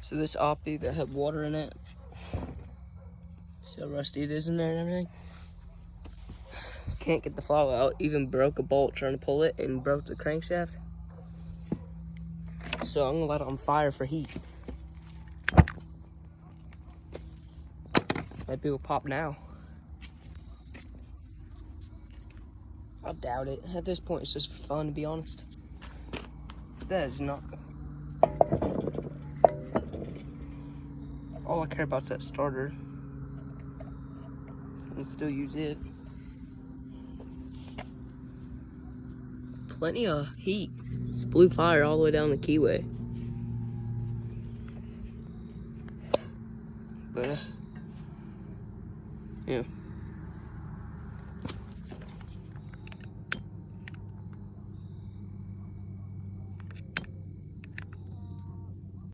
So this Opti that had water in it, see how rusty it is in there and everything? Can't get the flow out, even broke a bolt trying to pull it and broke the crankshaft. So I'm gonna let it on fire for heat. Maybe it'll pop now. I doubt it. At this point, it's just for fun, to be honest. That is not good. All I care about is that starter. And still use it. Plenty of heat. It's blue fire all the way down the keyway. But, yeah.